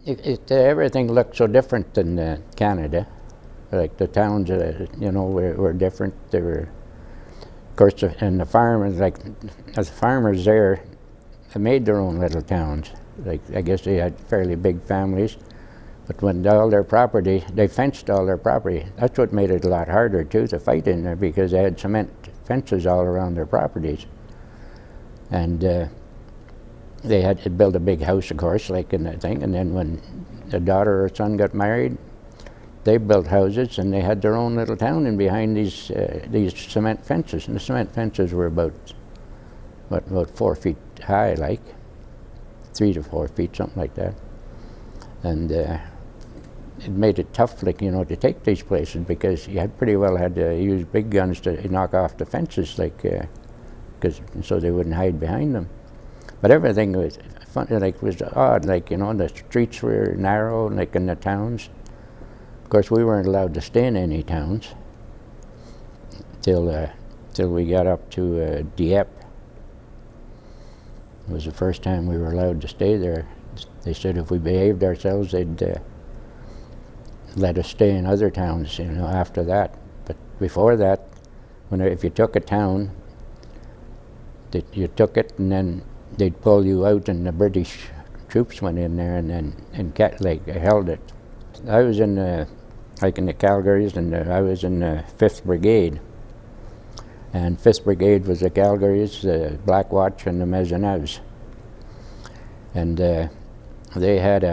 Everything looked so different in Canada. Like the towns, were different. They were, of course, and the farmers, like as farmers there, they made their own little towns. Like I guess they had fairly big families, but when all their property, they fenced all their property. That's what made it a lot harder too to fight in there, because they had cement fences all around their properties, and they had to build a big house, of course, like in that thing. And then when the daughter or son got married, they built houses, and they had their own little town in behind these cement fences. And the cement fences were about 4 feet high, like 3 to 4 feet, something like that. And it made it tough, like, to take these places, because you had pretty well had to use big guns to knock off the fences, like, so they wouldn't hide behind them. But everything was fun, like, was odd, like, the streets were narrow, like in the towns. Of course, we weren't allowed to stay in any towns till we got up to Dieppe. It was the first time we were allowed to stay there. They said if we behaved ourselves, they'd let us stay in other towns, after that. But before that, if you took a town, you took it, and then they'd pull you out, and the British troops went in there and held it. I was in the Calgarys, and I was in the 5th Brigade. And 5th Brigade was the Calgarys, the Black Watch, and the Maisonneuves. And they had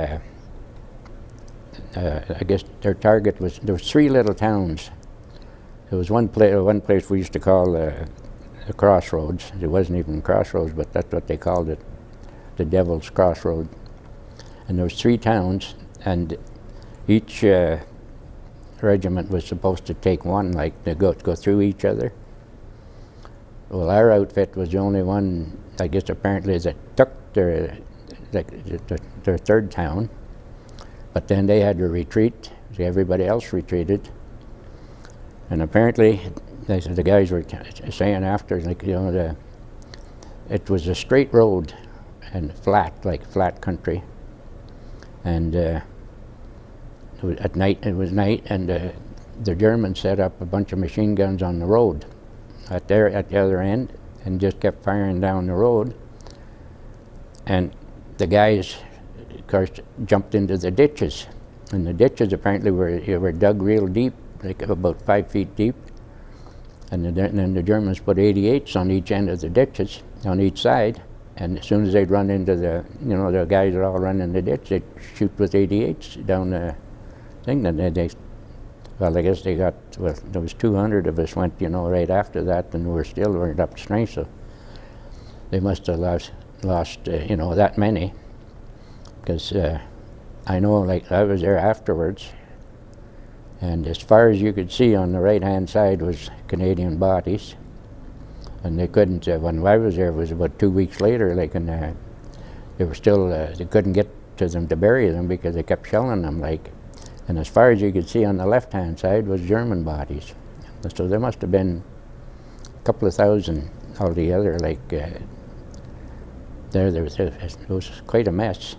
I guess their target was, there was 3 little towns. There was one place we used to call the Crossroads. It wasn't even Crossroads, but that's what they called it, the Devil's Crossroad. And there was 3 towns, and each regiment was supposed to take one, like to go through each other. Well, our outfit was the only one, I guess apparently, that took their 3rd town, but then they had to retreat. So everybody else retreated, and apparently, the guys were saying after, like, it was a straight road and flat, like flat country, and it was night, and the Germans set up a bunch of machine guns on the road at the other end, and just kept firing down the road. And the guys, of course, jumped into the ditches, and the ditches apparently were dug real deep, like about 5 feet deep. And then the Germans put 88s on each end of the ditches, on each side. And as soon as they'd run into the guys would all run in the ditch, they'd shoot with 88s down the thing. And I guess there was 200 of us went, right after that, and we weren't up to strength, so they must have lost that many. Because I know, like, I was there afterwards, and as far as you could see on the right-hand side was Canadian bodies, and they couldn't. When I was there, it was about 2 weeks later. Like, and they were still. They couldn't get to them to bury them because they kept shelling them. Like, and as far as you could see on the left-hand side was German bodies. So there must have been a couple of thousand altogether. Like, it was quite a mess.